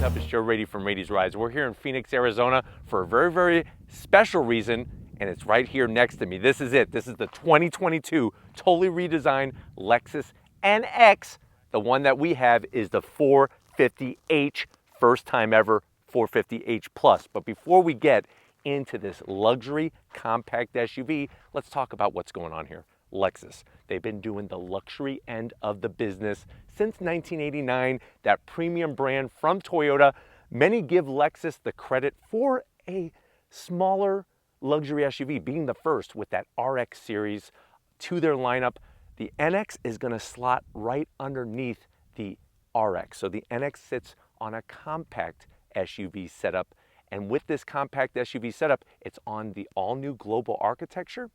up? It's Raiti from Raiti's Rides. We're here in Phoenix, Arizona for a very, very special reason, and it's right here next to me. This is it. This is the 2022 totally redesigned Lexus NX. The one that we have is the 450h, first time ever 450h Plus. But before we get into this luxury compact SUV, let's talk about what's going on here. Lexus, they've been doing the luxury end of the business since 1989, that premium brand from Toyota. Many give Lexus the credit for a smaller luxury SUV, being the first with that RX series to their lineup. The NX is going to slot right underneath the RX. So the NX sits on a compact SUV setup. And with this compact SUV setup, it's on the all-new global architecture.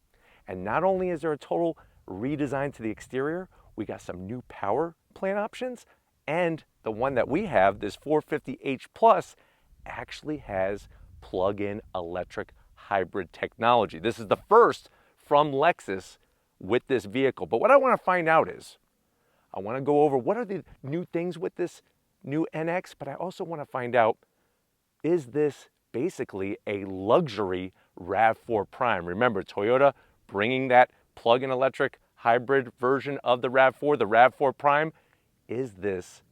And not only is there a total redesign to the exterior, we got some new power plant options, and the one that we have, this 450h Plus, actually has plug-in electric hybrid technology. This is the first from Lexus with this vehicle. But what I want to find out is, I want to go over what are the new things with this new NX, but I also want to find out, is this basically a luxury RAV4 Prime? Remember, Toyota bringing that plug-in electric hybrid version of the RAV4, the RAV4 Prime. Is this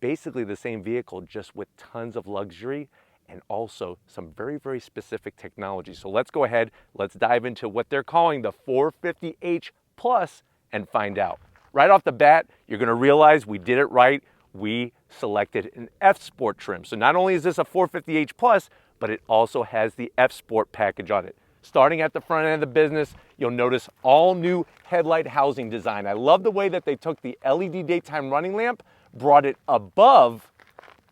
basically the same vehicle, just with tons of luxury and also some very, very specific technology? So let's go ahead, let's dive into what they're calling the 450h Plus and find out. Right off the bat, you're gonna realize we did it right. We selected an F Sport trim. So not only is this a 450h Plus, but it also has the F Sport package on it. Starting at the front end of the business, you'll notice all new headlight housing design. I love the way that they took the LED daytime running lamp, brought it above,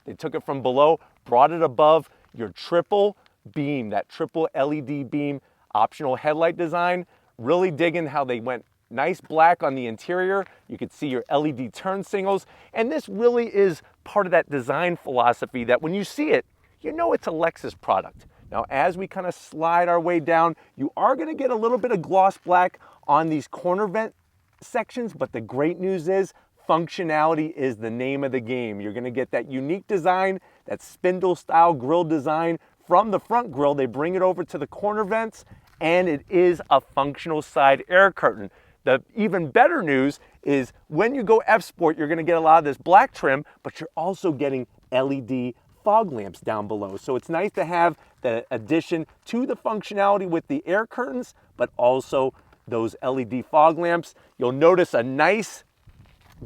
they took it from below, brought it above your triple beam, that triple LED beam optional headlight design. Really digging how they went nice black on the interior. You can see your LED turn signals. And this really is part of that design philosophy that when you see it, you know it's a Lexus product. Now, as we kind of slide our way down, you are going to get a little bit of gloss black on these corner vent sections, but the great news is functionality is the name of the game. You're going to get that unique design, that spindle style grille design from the front grille. They bring it over to the corner vents, and it is a functional side air curtain. The even better news is when you go F Sport, you're going to get a lot of this black trim, but you're also getting LED fog lamps down below. So it's nice to have the addition to the functionality with the air curtains, but also those LED fog lamps. You'll notice a nice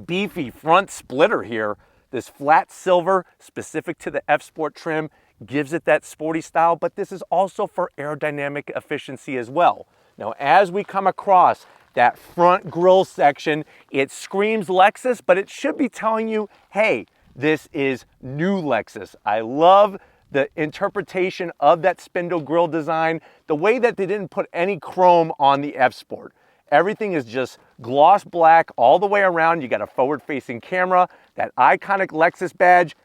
beefy front splitter here. This flat silver specific to the F Sport trim gives it that sporty style, but this is also for aerodynamic efficiency as well. Now, as we come across that front grille section, it screams Lexus, but it should be telling you, hey, this is new Lexus. I love the interpretation of that spindle grille design, the way that they didn't put any chrome on the F Sport. Everything is just gloss black all the way around. You got a forward-facing camera, that iconic Lexus badge,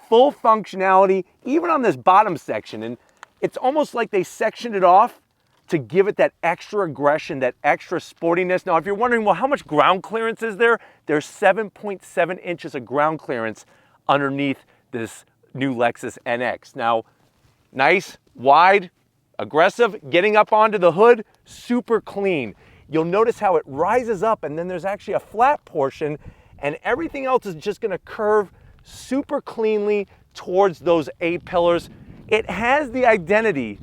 full functionality, even on this bottom section. And it's almost like they sectioned it off to give it that extra aggression, that extra sportiness. Now, if you're wondering, well, how much ground clearance is there? There's 7.7 inches of ground clearance underneath this new Lexus NX. Now, nice, wide, aggressive, getting up onto the hood, super clean. You'll notice how it rises up, and then there's actually a flat portion, and everything else is just gonna curve super cleanly towards those A-pillars. It has the identity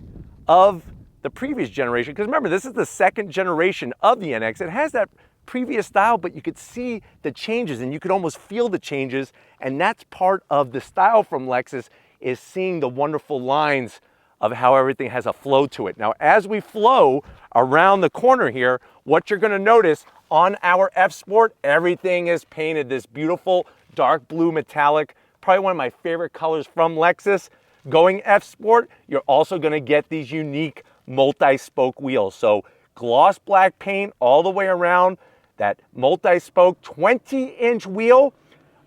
of the previous generation, because remember, this is the second generation of the NX. It has that previous style, but you could see the changes and you could almost feel the changes. And that's part of the style from Lexus, is seeing the wonderful lines of how everything has a flow to it. Now, as we flow around the corner here, what you're gonna notice on our F Sport, everything is painted this beautiful dark blue metallic, probably one of my favorite colors from Lexus. Going F Sport, you're also gonna get these unique multi-spoke wheels. So gloss black paint all the way around, that multi-spoke 20-inch wheel.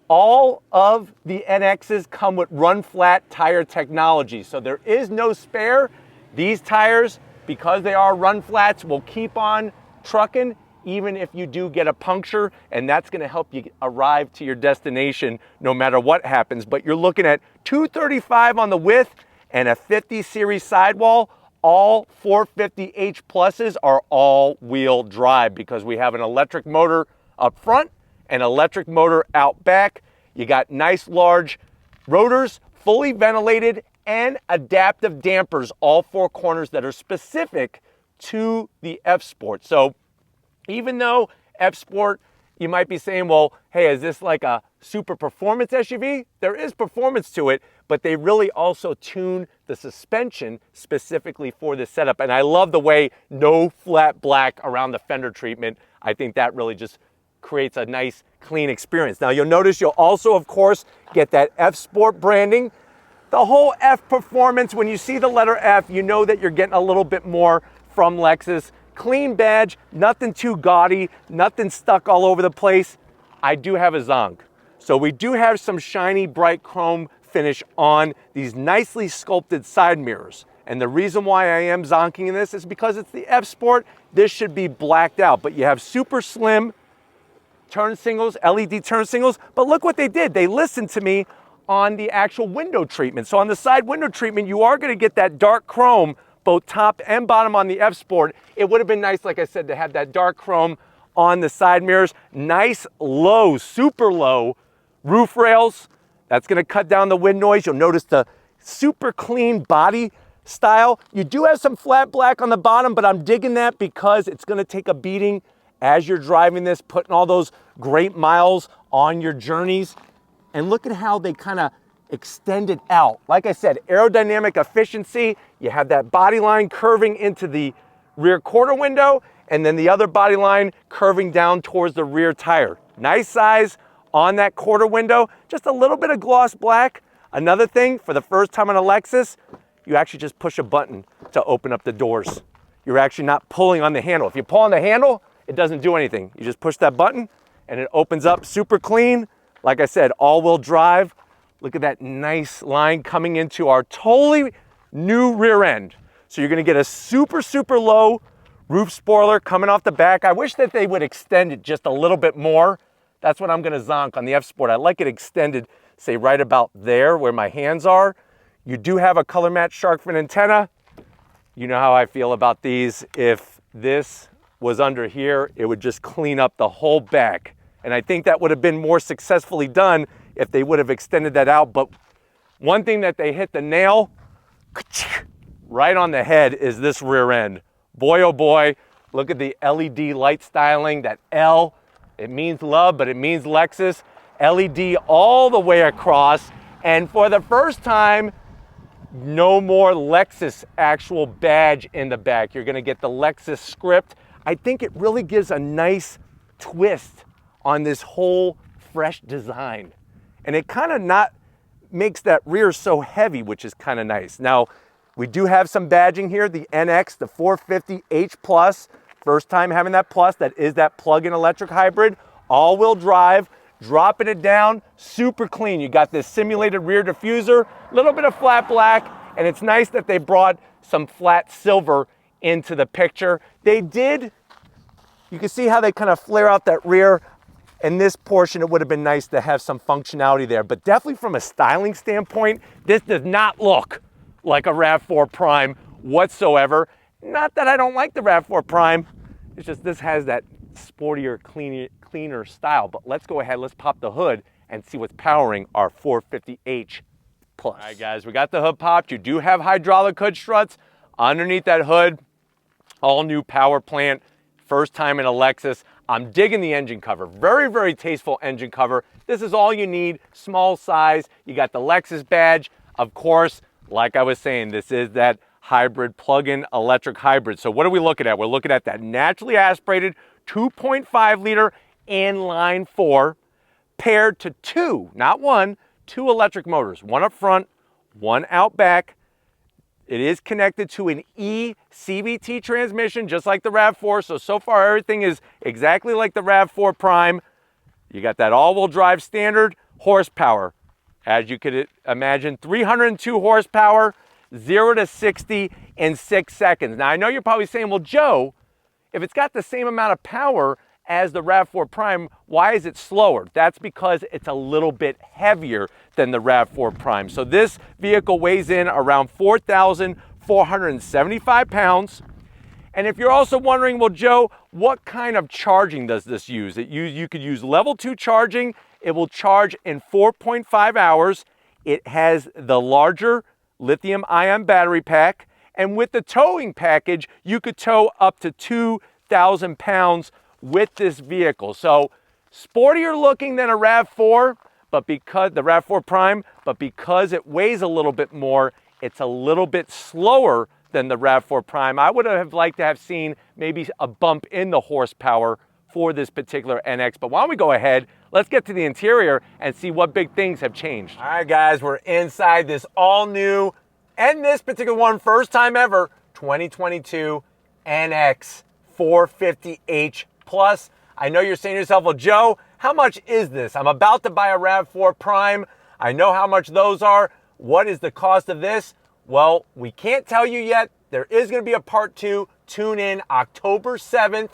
All of the NXs come with run flat tire technology. So there is no spare. These tires, because they are run flats, will keep on trucking even if you do get a puncture, and that's gonna help you arrive to your destination no matter what happens. But you're looking at 235 on the width and a 50 series sidewall. All 450H pluses are all-wheel drive because we have an electric motor up front, an electric motor out back. You got nice large rotors, fully ventilated, and adaptive dampers, all four corners that are specific to the F Sport. So even though F Sport, you might be saying, well, hey, is this like a super performance SUV? There is performance to it, but they really also tune the suspension specifically for this setup. And I love the way no flat black around the fender treatment. I think that really just creates a nice, clean experience. Now you'll notice you'll also, of course, get that F Sport branding. The whole F Performance, when you see the letter F, you know that you're getting a little bit more from Lexus. Clean badge, nothing too gaudy, nothing stuck all over the place. I do have a zonk. So we do have some shiny, bright chrome finish on these nicely sculpted side mirrors. And the reason why I am zonking in this is because it's the F Sport. This should be blacked out, but you have super slim turn signals, LED turn signals. But look what they did. They listened to me on the actual window treatment. So on the side window treatment, you are going to get that dark chrome, both top and bottom on the F Sport. It would have been nice, like I said, to have that dark chrome on the side mirrors. Nice low, super low roof rails. That's going to cut down the wind noise. You'll notice the super clean body style. You do have some flat black on the bottom, but I'm digging that because it's going to take a beating as you're driving this, putting all those great miles on your journeys. And look at how they kind of extend it out. Like I said, aerodynamic efficiency. You have that body line curving into the rear quarter window, and then the other body line curving down towards the rear tire. Nice size on that quarter window. Just a little bit of gloss black. Another thing, for the first time on a Lexus, you actually just push a button to open up the doors. You're actually not pulling on the handle. If you pull on the handle, it doesn't do anything. You just push that button and it opens up super clean. Like I said, all-wheel drive. Look at that nice line coming into our totally new rear end. So you're gonna get a super, super low roof spoiler coming off the back. I wish that they would extend it just a little bit more. That's what I'm gonna zonk on the F Sport. I like it extended, say right about there where my hands are. You do have a color match shark fin antenna. You know how I feel about these. If this was under here, it would just clean up the whole back. And I think that would have been more successfully done if they would have extended that out. But one thing that they hit the nail right on the head is this rear end. Boy, oh boy, look at the LED light styling, that L. It means love, but it means Lexus. LED all the way across. And for the first time, no more Lexus actual badge in the back. You're gonna get the Lexus script. I think it really gives a nice twist on this whole fresh design. And it kind of not makes that rear so heavy, which is kind of nice. Now, we do have some badging here, the NX, the 450H Plus. First time having that Plus, that is that plug-in electric hybrid, all-wheel drive, dropping it down, super clean. You got this simulated rear diffuser, a little bit of flat black, and it's nice that they brought some flat silver into the picture. They did, you can see how they kind of flare out that rear. In this portion, it would have been nice to have some functionality there, but definitely from a styling standpoint, this does not look like a RAV4 Prime whatsoever. Not that I don't like the RAV4 Prime, it's just this has that sportier, cleaner style. But let's go ahead, let's pop the hood and see what's powering our 450H Plus. All right, guys, we got the hood popped. You do have hydraulic hood struts. Underneath that hood, all new power plant. First time in a Lexus. I'm digging the engine cover. Very, very tasteful engine cover. This is all you need, small size. You got the Lexus badge. Of course, like I was saying, this is that hybrid plug-in electric hybrid. So what are we looking at? We're looking at that naturally aspirated 2.5 liter inline four paired to two, not one, two electric motors, one up front, one out back. It is connected to an ECVT transmission, just like the RAV4. So far everything is exactly like the RAV4 Prime. You got that all-wheel drive standard horsepower. As you could imagine, 302 horsepower, 0 to 60 in 6 seconds. Now I know you're probably saying, well, Joe, if it's got the same amount of power as the RAV4 Prime, why is it slower? That's because it's a little bit heavier than the RAV4 Prime. So this vehicle weighs in around 4,475 pounds. And if you're also wondering, well, Joe, what kind of charging does this use? You could use level 2 charging. It will charge in 4.5 hours. It has the larger lithium-ion battery pack. And with the towing package, you could tow up to 2,000 pounds with this vehicle. So sportier looking than a RAV4, but because the RAV4 Prime, but because it weighs a little bit more, it's a little bit slower than the RAV4 Prime. I would have liked to have seen maybe a bump in the horsepower for this particular NX, but why don't we go ahead, let's get to the interior and see what big things have changed. All right, guys, we're inside this all new, and this particular one, first time ever, 2022 NX 450h Plus. I know you're saying to yourself, well, Joe, how much is this? I'm about to buy a RAV4 Prime. I know how much those are. What is the cost of this? Well, we can't tell you yet. There is going to be a part 2. Tune in October 7th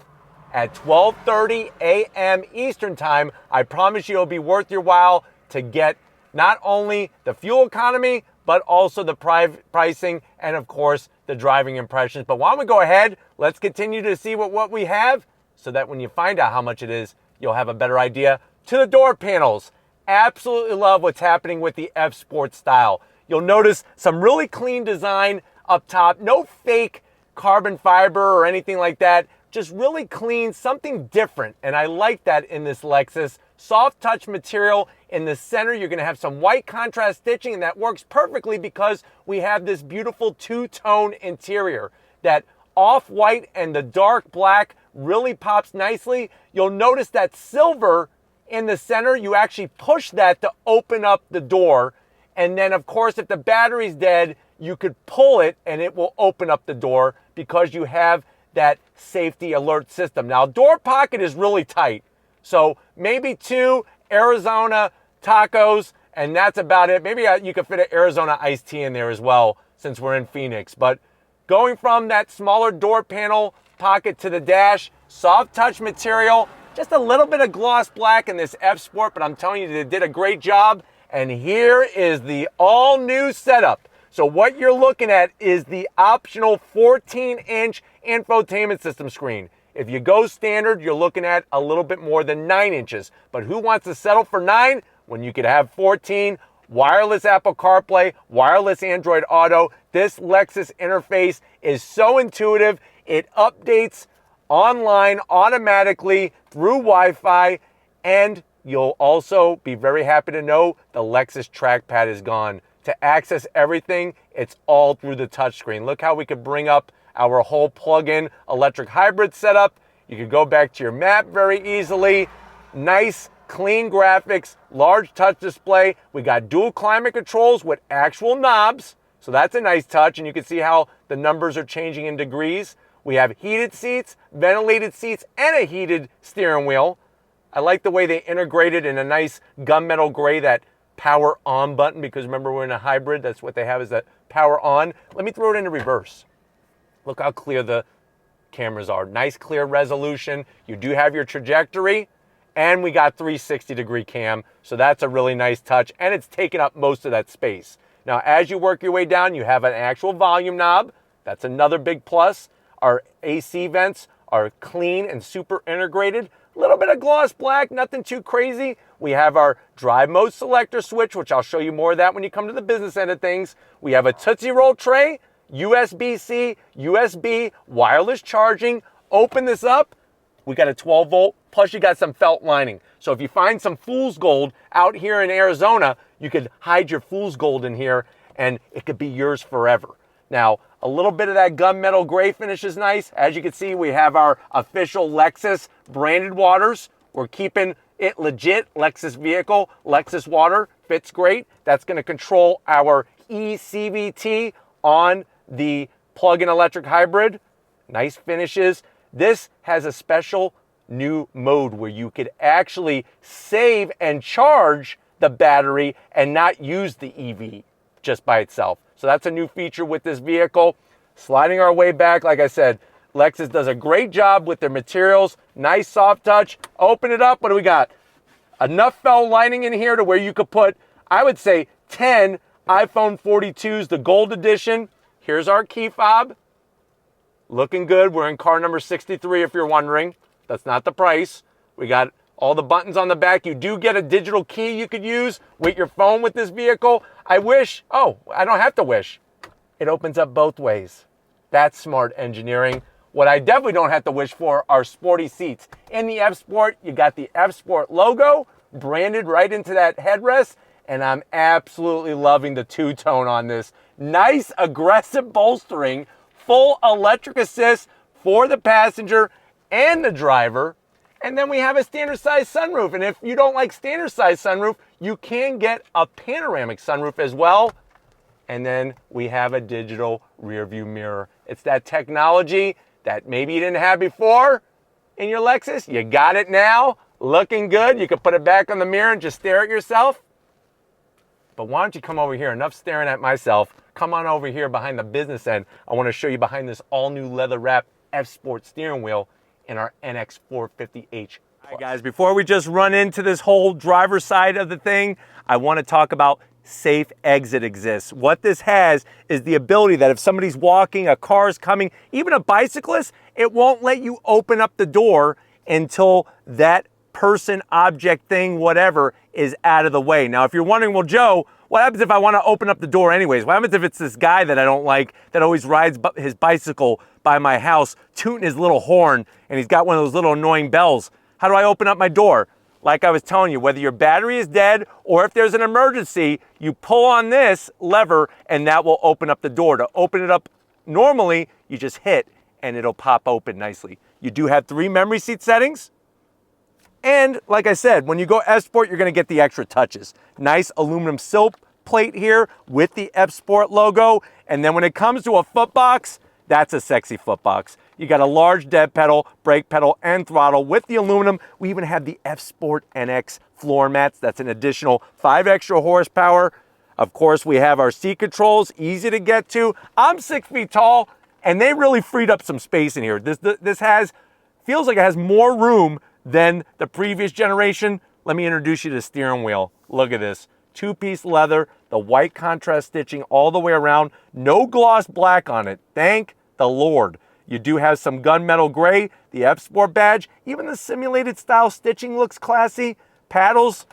at 12:30 a.m. Eastern Time. I promise you it'll be worth your while to get not only the fuel economy, but also the pricing and, of course, the driving impressions. But why don't we go ahead? Let's continue to see what we have, so that when you find out how much it is, you'll have a better idea. To the door panels, absolutely love what's happening with the F Sport style. You'll notice some really clean design up top, no fake carbon fiber or anything like that, just really clean, something different. And I like that in this Lexus. Soft touch material in the center. You're gonna have some white contrast stitching, and that works perfectly because we have this beautiful two-tone interior. That off-white and the dark black really pops nicely. You'll notice that silver in the center, you actually push that to open up the door. And then, of course, if the battery's dead, you could pull it and it will open up the door because you have that safety alert system. Now, door pocket is really tight. So maybe 2 Arizona tacos, and that's about it. Maybe you could fit an Arizona iced tea in there as well, since we're in Phoenix. But going from that smaller door panel pocket to the dash, soft touch material, just a little bit of gloss black in this F Sport, but I'm telling you, they did a great job. And here is the all new setup. So what you're looking at is the optional 14-inch infotainment system screen. If you go standard, you're looking at a little bit more than 9 inches. But who wants to settle for 9 when you could have 14? Wireless Apple CarPlay, wireless Android Auto. This Lexus interface is so intuitive. It updates online automatically through Wi-Fi, and you'll also be very happy to know the Lexus trackpad is gone. To access everything, it's all through the touchscreen. Look how we could bring up our whole plug-in electric hybrid setup. You could go back to your map very easily. Nice, clean graphics, large touch display. We got dual climate controls with actual knobs, so that's a nice touch, and you can see how the numbers are changing in degrees. We have heated seats, ventilated seats, and a heated steering wheel. I like the way they integrated in a nice gunmetal gray that power on button, because remember, we're in a hybrid. That's what they have, is that power on. Let me throw it into reverse. Look how clear the cameras are. Nice clear resolution. You do have your trajectory, and we got 360-degree cam, so that's a really nice touch, and it's taking up most of that space. Now, as you work your way down, you have an actual volume knob. That's another big plus. Our AC vents are clean and super integrated. A little bit of gloss black, nothing too crazy. We have our drive mode selector switch, which I'll show you more of that when you come to the business end of things. We have a Tootsie Roll tray, USB-C, USB, wireless charging. Open this up, we got a 12 volt, plus you got some felt lining. So if you find some fool's gold out here in Arizona, you could hide your fool's gold in here and it could be yours forever. Now, a little bit of that gunmetal gray finish is nice. As you can see, we have our official Lexus branded waters. We're keeping it legit, Lexus vehicle, Lexus water, fits great. That's gonna control our ECVT on the plug-in electric hybrid. Nice finishes. This has a special new mode where you could actually save and charge the battery and not use the EV just by itself. So that's a new feature with this vehicle. Sliding our way back, like I said, Lexus does a great job with their materials. Nice soft touch. Open it up. What do we got? Enough felt lining in here to where you could put, I would say, 10 iPhone 42s, the gold edition. Here's our key fob. Looking good. We're in car number 63 if you're wondering. That's not the price. We got all the buttons on the back. You do get a digital key you could use with your phone with this vehicle. I wish, oh, I don't have to wish. It opens up both ways. That's smart engineering. What I definitely don't have to wish for are sporty seats. In the F Sport, you got the F Sport logo branded right into that headrest, and I'm absolutely loving the two-tone on this. Nice, aggressive bolstering, full electric assist for the passenger and the driver. And then we have a standard size sunroof. And if you don't like standard size sunroof, you can get a panoramic sunroof as well. And then we have a digital rear view mirror. It's that technology that maybe you didn't have before in your Lexus. You got it now, looking good. You can put it back on the mirror and just stare at yourself. But why don't you come over here? Enough staring at myself. Come on over here behind the business end. I want to show you behind this all new leather wrap F Sport steering wheel in our NX 450h. All right, guys, before we just run into this whole driver's side of the thing, I want to talk about safe exit exists. What this has is the ability that if somebody's walking, a car is coming, even a bicyclist, it won't let you open up the door until that person, object, thing, whatever is out of the way. Now, if you're wondering, well, Joe, what happens if I want to open up the door anyways? What happens if it's this guy that I don't like that always rides his bicycle by my house, tooting his little horn, and he's got one of those little annoying bells? How do I open up my door? Like I was telling you, whether your battery is dead or if there's an emergency, you pull on this lever and that will open up the door. To open it up normally, you just hit and it'll pop open nicely. You do have 3 memory seat settings. And like I said, when you go F Sport, you're gonna get the extra touches. Nice aluminum sill plate here with the F Sport logo. And then when it comes to a foot box, that's a sexy foot box. You got a large dead pedal, brake pedal, and throttle with the aluminum. We even have the F Sport NX floor mats. That's an additional 5 extra horsepower. Of course, we have our seat controls, easy to get to. I'm 6 feet tall, and they really freed up some space in here. This feels like it has more room than the previous generation. Let me introduce you to the steering wheel. Look at this. 2-piece leather, the white contrast stitching all the way around. No gloss black on it. Thank the Lord. You do have some gunmetal gray, the F Sport badge. Even the simulated style stitching looks classy. Paddles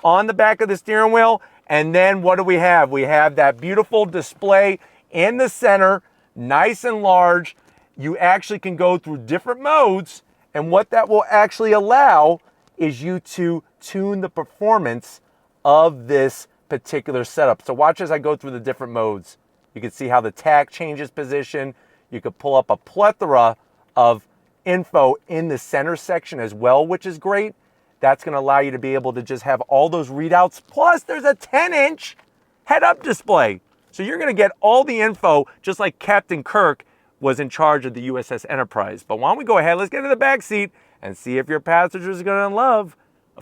on the back of the steering wheel. And then what do we have? We have that beautiful display in the center, nice and large. You actually can go through different modes. And what that will actually allow is you to tune the performance of this particular setup. So watch as I go through the different modes. You can see how the tach changes position. You could pull up a plethora of info in the center section as well, which is great. That's going to allow you to be able to just have all those readouts. Plus, there's a 10-inch head-up display. So you're going to get all the info, just like Captain Kirk was in charge of the USS Enterprise. But why don't we go ahead, let's get to the back seat and see if your passengers are going to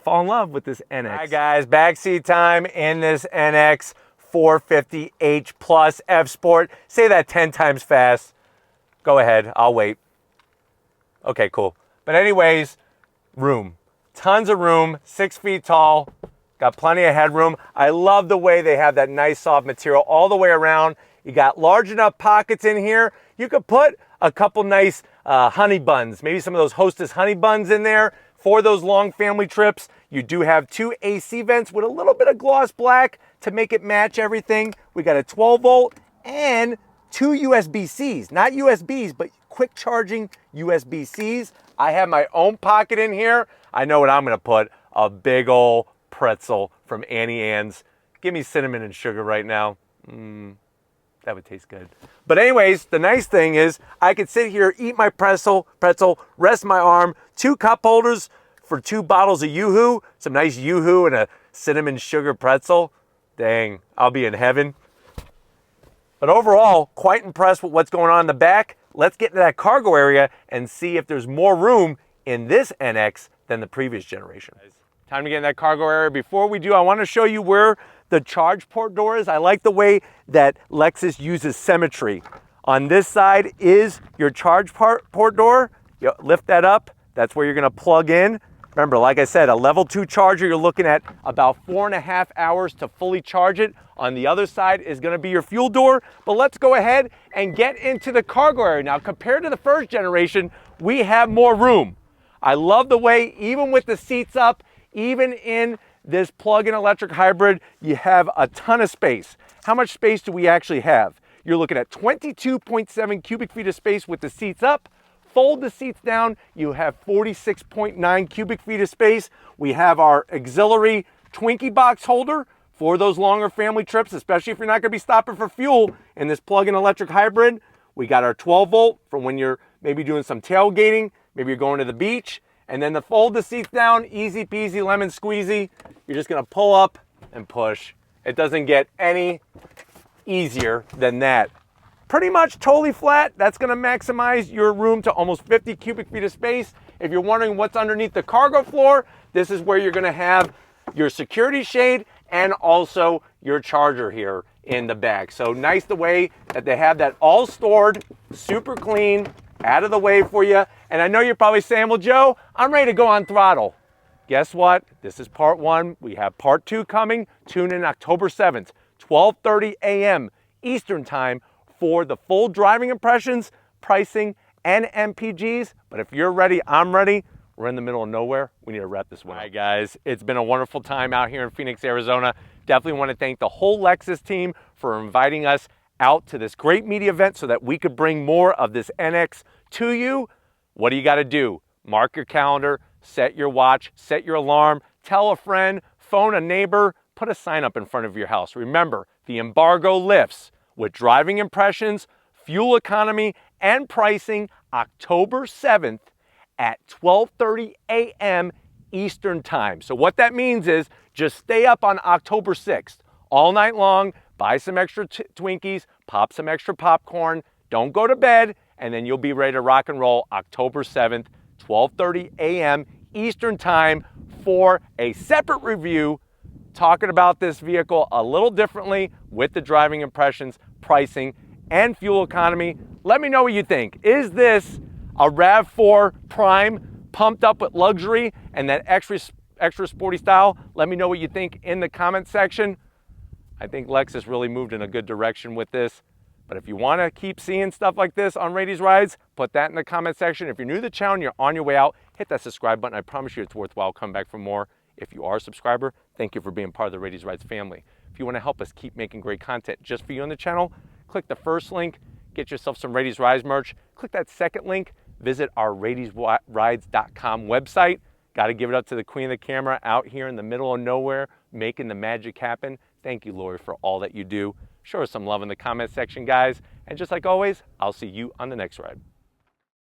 fall in love with this NX. All right, guys, backseat time in this NX 450h Plus F Sport. Say that 10 times fast. Go ahead, I'll wait. Okay, cool. But anyways, room. Tons of room, 6 feet tall, got plenty of headroom. I love the way they have that nice soft material all the way around. You got large enough pockets in here. You could put a couple nice honey buns, maybe some of those Hostess honey buns in there for those long family trips. You do have 2 AC vents with a little bit of gloss black to make it match everything. We got a 12-volt and 2 USB-Cs, not USBs, but quick charging USB-Cs. I have my own pocket in here. I know what I'm gonna put, a big old pretzel from Auntie Anne's. Give me cinnamon and sugar right now. That would taste good. But anyways, the nice thing is I could sit here, eat my pretzel, rest my arm, 2 cup holders for 2 bottles of Yoo-Hoo, some nice Yoo-Hoo and a cinnamon sugar pretzel. Dang, I'll be in heaven. But overall, quite impressed with what's going on in the back. Let's get into that cargo area and see if there's more room in this NX than the previous generation. Time to get in that cargo area. Before we do, I want to show you where the charge port door is. I like the way that Lexus uses symmetry. On this side is your charge port door. You lift that up. That's where you're gonna plug in. Remember, like I said, a level 2 charger, you're looking at about 4.5 hours to fully charge it. On the other side is gonna be your fuel door, but let's go ahead and get into the cargo area. Now, compared to the first generation, we have more room. I love the way, even with the seats up, even in this plug-in electric hybrid, you have a ton of space. How much space do we actually have? You're looking at 22.7 cubic feet of space with the seats up. Fold the seats down, you have 46.9 cubic feet of space. We have our auxiliary Twinkie box holder for those longer family trips, especially if you're not gonna be stopping for fuel in this plug-in electric hybrid. We got our 12 volt for when you're maybe doing some tailgating, maybe you're going to the beach, and then to fold the seats down, easy peasy, lemon squeezy. You're just gonna pull up and push. It doesn't get any easier than that. Pretty much totally flat. That's gonna maximize your room to almost 50 cubic feet of space. If you're wondering what's underneath the cargo floor, this is where you're gonna have your security shade and also your charger here in the back. So nice the way that they have that all stored, super clean, out of the way for you. And I know you're probably saying, well, Joe, I'm ready to go on throttle. Guess what? This is part 1. We have part 2 coming. Tune in October 7th, 12:30 a.m. Eastern time for the full driving impressions, pricing, and MPGs. But if you're ready, I'm ready. We're in the middle of nowhere. We need to wrap this one up. All right, guys, it's been a wonderful time out here in Phoenix, Arizona. Definitely want to thank the whole Lexus team for inviting us out to this great media event so that we could bring more of this NX to you. What do you got to do? Mark your calendar, set your watch, set your alarm, tell a friend, phone a neighbor, put a sign up in front of your house. Remember, the embargo lifts with driving impressions, fuel economy, and pricing October 7th at 12:30 a.m. Eastern time. So what that means is just stay up on October 6th all night long, buy some extra Twinkies, pop some extra popcorn, don't go to bed, and then you'll be ready to rock and roll October 7th, 12:30 a.m. Eastern time for a separate review talking about this vehicle a little differently with the driving impressions, pricing, and fuel economy. Let me know what you think. Is this a RAV4 Prime pumped up with luxury and that extra sporty style? Let me know what you think in the comment section. I think Lexus really moved in a good direction with this. But if you want to keep seeing stuff like this on Raiti's Rides, put that in the comment section. If you're new to the channel and you're on your way out, hit that subscribe button. I promise you it's worthwhile. Come back for more. If you are a subscriber, thank you for being part of the Raiti's Rides family. If you want to help us keep making great content just for you on the channel, click the first link, get yourself some Raiti's Rides merch. Click that second link, visit our raitisrides.com website. Got to give it up to the queen of the camera out here in the middle of nowhere, making the magic happen. Thank you, Lori, for all that you do. Show us some love in the comment section, guys. And just like always, I'll see you on the next ride.